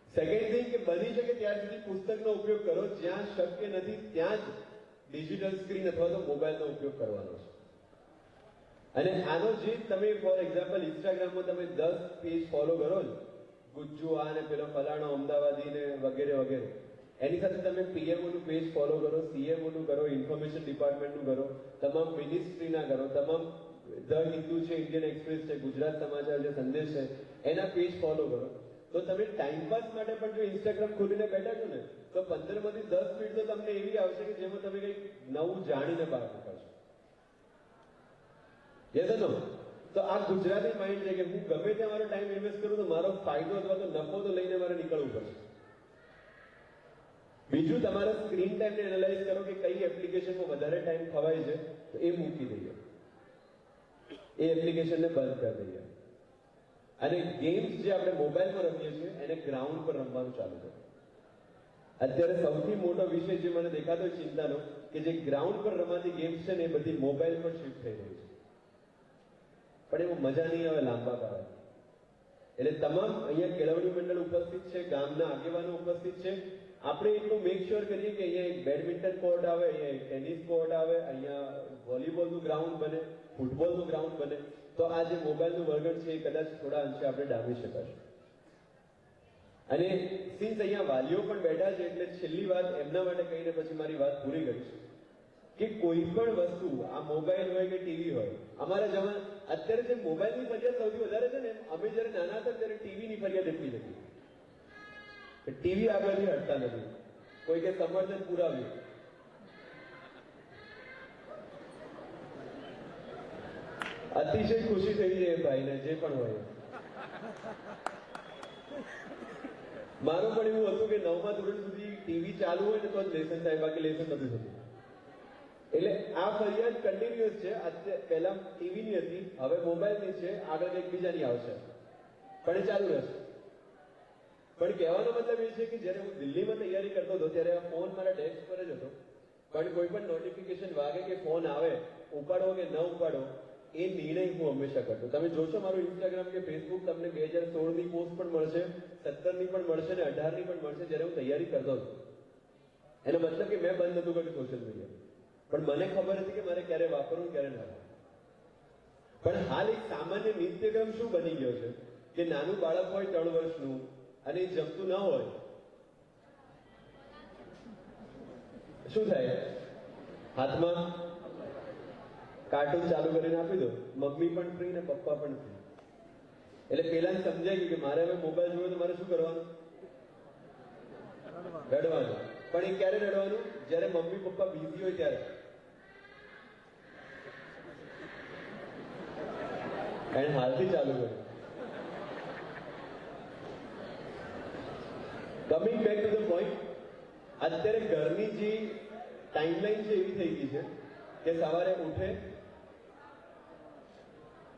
સેકન્ડ થિંગ કે બની શકે ત્યાર સુધી પુસ્તકનો ઉપયોગ કરો, જ્યાં શક્ય નથી ત્યાં જ ડિજિટલ સ્ક્રીન અથવા તો મોબાઈલનો ઉપયોગ કરવાનો છે. અને આનો જે તમે ફોર એક્ઝામ્પલ ઇન્સ્ટાગ્રામમાં તમે 10 પેજ ફોલો કરો છો, ગુજ્જુ આ ને પેલો ફલાણો અમદાવાદી ને વગેરે વગેરે, એની સાથે તમે પીએમઓ નું પેજ ફોલો કરો, સીએમઓ નું કરો, ઇન્ફોર્મેશન ડિપાર્ટમેન્ટનું કરો, તમામ મિનિસ્ટ્રીના કરો, તમામ ધ હિન્દુ છે, ઇન્ડિયન એક્સપ્રેસ છે, ગુજરાત સમાચાર છે, સંદેશ છે, એના પેજ ફોલો કરો, તો તમે ટાઈમપાસ માટે પણ જો ઇન્સ્ટાગ્રામ ખોલીને બેઠા છો ને તો 15 માંથી 10 મિનિટ તો તમને એવી આવશે કે જેમાં તમે કંઈક નવું જાણીને બહાર નીકળશો. Yes no? તો આ ગુજરાતી માઇન્ડ છે કે હું ગમે ત્યાં મારો ટાઈમ ઇન્વેસ્ટ કરું તો મારો ફાયદો અથવા તો નફો તો લઈને મારે નીકળવું પડશે. બીજું, તમારા સ્ક્રીન ટાઈમને એનાલાઇઝ કરો કે કઈ એપ્લિકેશનમાં વધારે ટાઈમ ખવાય છે તો એ મૂકી દઈએ, એ એપ્લિકેશનને બંધ કરી દઈએ. અને ગેમ્સ જે આપણે મોબાઈલમાં રમીએ છીએ એને ગ્રાઉન્ડ પર રમવાનું ચાલુ કરો. અત્યારે સૌથી મોટો વિષય જે મને દેખાતો હોય ચિંતાનો, કે જે ગ્રાઉન્ડ પર રમાતી ગેમ્સ છે ને એ બધી મોબાઈલ પર શિફ્ટ થઈ રહી છે, પણ એમાં મજા નહીં આવે લાંબા ગાળે. એટલે તમામ અહીંયા કેળવણી મંડળ ઉપસ્થિત છે, ગામના આગેવાનો ઉપસ્થિત છે. આપણે એટલું મેક શ્યોર કરીએ કે અહીંયા એક બેડમિન્ટન કોર્ટ આવે, અહીંયા એક ટેનિસ કોર્ટ આવે, અહીંયા વોલીબોલનું ગ્રાઉન્ડ બને, ફૂટબોલનું ગ્રાઉન્ડ બને, તો આ જે મોબાઈલનું વર્ગણ છે એ કદાચ થોડા અંશે આપણે ડામી શકાશે. અને સિન્સ અહીંયા વાલીઓ પણ બેઠા છે એટલે છેલ્લી વાત એમના માટે કહીને પછી મારી વાત પૂરી કરીશ કે કોઈ પણ વસ્તુ, આ મોબાઈલ હોય કે ટીવી હોય, અમારા અત્યારે જે મોબાઈલની ફરિયાદ સૌથી વધારે છે ને, અમે જયારે નાના હતા ત્યારે ટીવીની ફરિયાદ એટલી હતી કે ટીવી આગળથી હટતા નથી, કોઈ કે સમર્થન પુરાવ્યું. અતિશય ખુશી થઈ છે એ ભાઈને, જે પણ હોય. મારું પણ એવું હતું કે 9મા ધોરણ સુધી ટીવી ચાલુ હોય ને તો જ લેસન થાય, બાકી લેસન નથી થતું. એટલે આ ફરિયાદ કન્ટિન્યુઅસ છે. પહેલા ટીવીની હતી, હવે મોબાઈલની છે, આગળ એકબીજાની આવશે, પણ એ ચાલુ રહેશે. પણ કહેવાનો મતલબ એ છે કે જ્યારે હું દિલ્હીમાં તૈયારી કરતો હતો ત્યારે આ ફોન મારા ડેસ્ક પર જ હતો, પણ કોઈ પણ નોટિફિકેશન વાગે કે ફોન આવે, ઉપાડો કે ન ઉપાડો એ નિર્ણય હું હંમેશા કરતો. તમે જોશો મારું ઇન્સ્ટાગ્રામ કે ફેસબુક તમને 2016ની પોસ્ટ પણ મળશે, 17ની પણ મળશે ને 18ની પણ મળશે, જ્યારે હું તૈયારી કરતો હતો. એનો મતલબ કે મેં બંધ નતું કર્યું સોશિયલ મીડિયા, પણ મને ખબર હતી કે મારે ક્યારે વાપરવું ક્યારે ના વાપરવું. પણ હાલ એક સામાન્ય નિત્યક્રમ શું બની ગયો છે કે નાનું બાળક હોય 3 વર્ષનું અને એ જમતું ન હોય, શું થાય? હાથમાં કાર્ટૂન ચાલુ કરીને આપી દો, મમ્મી પણ ફ્રી ને પપ્પા પણ ફ્રી. એટલે પેલા સમજાય ગયું કે મારે હવે મોબાઈલ જોયો તો મારે શું કરવાનું? રડવાનું. પણ એ ક્યારે રડવાનું? જ્યારે મમ્મી પપ્પા બિઝી હોય ત્યારે. એને હાલથી ચાલુ કર્યું. Coming back to the point, અત્યારે ઘરની જે ટાઈમલાઈન છે એવી થઈ ગઈ છે કે સવારે ઉઠે,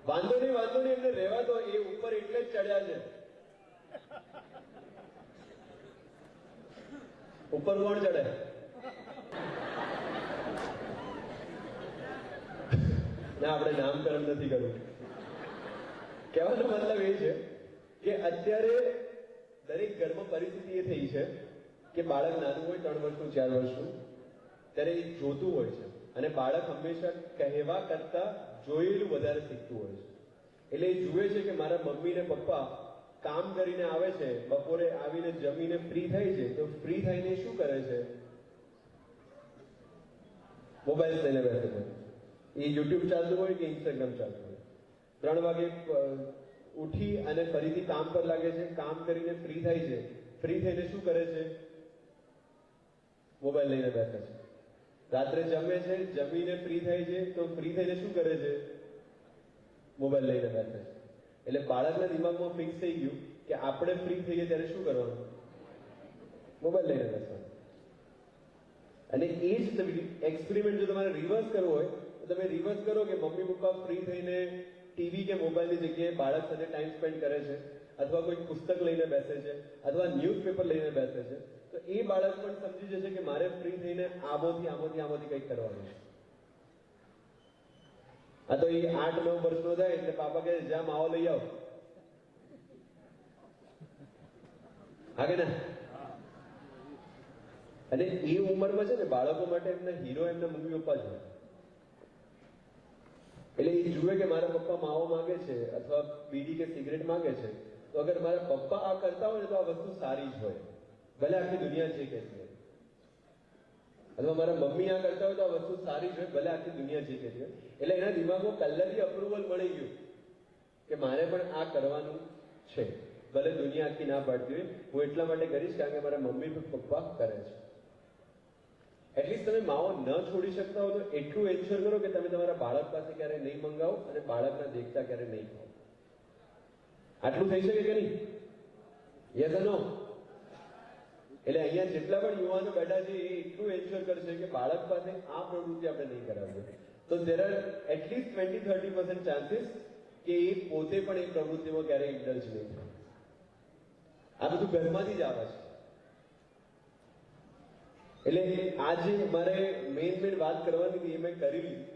વાંધો નહીં એમને રહેવા દો, એ ઉપર એટલે જ ચડ્યા છે. ઉપર કોણ ચડે? ના, આપણે નામકરણ નથી કરવું. કહેવાનો મતલબ એ છે કે અત્યારે દરેક ઘરમાં પરિસ્થિતિ એ થઈ છે કે બાળક નાનું હોય 3 વર્ષનું 4 વર્ષનું ત્યારે એ જોતું હોય છે, અને બાળક હંમેશા કહેવા કરતા જોયેલું વધારે શીખતું હોય છે. એટલે એ જુએ છે કે મારા મમ્મી ને પપ્પા કામ કરીને આવે છે, બપોરે આવીને જમીને ફ્રી થાય છે, તો ફ્રી થઈને શું કરે છે? મોબાઈલ લઈને બેસે છે. એ યુટ્યુબ ચાલતું હોય કે ઇન્સ્ટાગ્રામ ચાલતું હોય. 3 વાગે ઉઠી અને ફરીથી કામ પર લાગે છે, કામ કરીને ફ્રી થાય છે, ફ્રી થઈને શું કરે છે? મોબાઈલ લઈને બેસે છે. રાત્રે જમે છે, જમીને ફ્રી થાય છે, તો ફ્રી થઈને શું કરે છે? મોબાઈલ લઈને બેસે છે. એટલે બાળકના દિમાગમાં ફિક્સ થઈ ગયું કે આપણે ફ્રી થઈએ ત્યારે શું કરવાનું? મોબાઈલ લઈને બેસવાનું. અને એ જ એક્સપેરિમેન્ટ જો તમારે રિવર્સ કરવો હોય તો તમે રિવર્સ કરો કે મમ્મી પપ્પા ફ્રી થઈને ટીવી કે મોબાઈલની જગ્યાએ બાળક સાથે ટાઈમ સ્પેન્ડ કરે છે, અથવા કોઈ પુસ્તક લઈને બેસે છે અથવા ન્યૂઝપેપર લઈને બેસે છે, તો એ બાળક પણ સમજી જશે કે મારે ફ્રી થઈને આમાંથી કંઈક કરવાનું છે. આ તો એ 8-9 વર્ષનો થાય એટલે પાપા કહે જ્યાં માવો લઈ આવો. હા કે ના? અને એ ઉંમરમાં છે ને બાળકો માટે એમના હીરો એમના મમ્મી પપ્પા જ હોય. એટલે એ જુએ કે મારા પપ્પા માવો માંગે છે અથવા બીડી કે સિગરેટ માંગે છે, તો અગર મારા પપ્પા આ કરતા હોય ને તો આ વસ્તુ સારી જ હોય, ભલે આખી દુનિયા જે કે છે. અથવા મારા મમ્મી આ કરતા હોય તો આ વસ્તુ સારી જ હોય, ભલે આખી દુનિયા જે કે છે. એટલે એના દિમાગમાં પહેલાથી અપ્રુવલ મળી ગયું કે મારે પણ આ કરવાનું છે, ભલે દુનિયા આખી ના પાડતી હોય, હું એટલા માટે કરીશ કારણ કે મારા મમ્મી પપ્પા કરે છે. એટલીસ્ટ તમે માવો ન છોડી શકતા હો તો એટલું એન્શ્યોર કરો કે તમે તમારા બાળક પાસે ક્યારે નહીં મંગાવો અને બાળકના દેખતા ક્યારે નહીં ખાઓ. આટલું થઈ શકે કે નહીં? Yes no? એટલે અહીંયા જેટલા પણ યુવાનો બેઠા છે એ એટલું એન્શ્યોર કરશે કે બાળક પાસે આ પ્રવૃત્તિ આપણે નહીં કરાવીએ. તો દેર આર એટલીસ્ટ 20-30% ચાન્સીસ કે એ પોતે પણ એ પ્રવૃત્તિમાં ક્યારેય ઇન્ડલ્જ નહીં થાય. આ બધું ઘરમાંથી જ આવે છે. એટલે આજે મારે મેઇન વાત કરવાની હતી એ મેં કરી લીધી.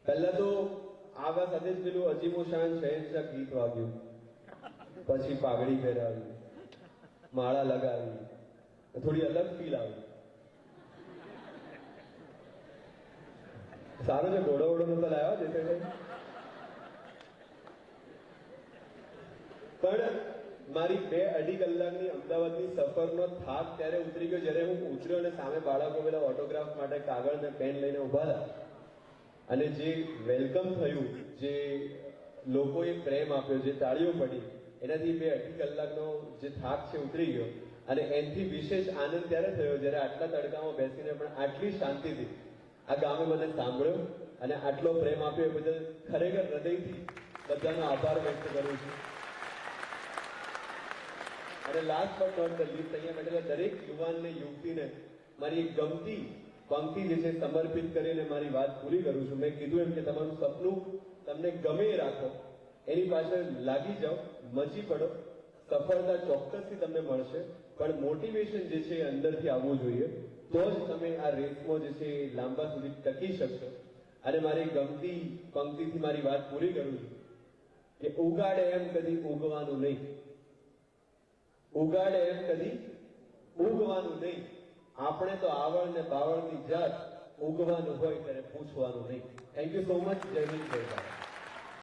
પહેલા તો આવા સાથે જ પેલું અજીમો શાન શહેનશાહ ગીત વાગ્યું, પછી પાઘડી પહેરાવી, માળા લગાવી, થોડી અલગ ફીલ આવી. સારું છે ઘોડો વોડો નતો લાવ્યો જેઠાભાઈ. પણ મારી 2-2.5 કલાકની અમદાવાદની સફરનો થાક ત્યારે ઉતરી ગયો જ્યારે હું ઉતર્યો અને સામે બાળકો પેલા ઓટોગ્રાફ માટે કાગળ ને પેન લઈને ઉભા હતા અને જે વેલકમ થયું, જે લોકોએ પ્રેમ આપ્યો, જે તાળીઓ પડી, એનાથી 2-2.5 કલાકનો જે થાક છે ઉતરી ગયો. અને એનાથી વિશેષ આનંદ ત્યારે થયો જ્યારે આટલા તડકામાં બેસીને પણ આટલી શાંતિથી આ ગામે મને સાંભળ્યો અને આટલો પ્રેમ આપ્યો એ બદલ ખરેખર હૃદયથી બધાનો આભાર વ્યક્ત કરું છું. અને last but not the least, અહીંયા બેઠેલા દરેક યુવાનને યુવતીને મારી એક ગમતી પંક્તિ જે છે સમર્પિત કરીને મારી વાત પૂરી કરું છું. મેં કીધું એમ કે તમારું સપનું તમને ગમે એ રાખો, એની પાછળ લાગી જાઓ, મચી પડો, સફળતા ચોક્કસથી તમને મળશે. પણ મોટિવેશન જે છે એ અંદરથી આવવું જોઈએ, તો જ તમે આ રેસમાં જે છે એ લાંબા સુધી ટકી શકશો. અને મારી ગમતી પંક્તિથી મારી વાત પૂરી કરું છું કે ઉગાડે એમ કદી ઉગવાનું નહીં, ઉગાડે એમ કદી ઉગવાનું નહીં. આપણે તો આવળ ને બાવળની જાત, ઉગવાનું હોય ત્યારે પૂછવાનું નહીં. Thank you so much. જય હિન્દ, જય ભારત.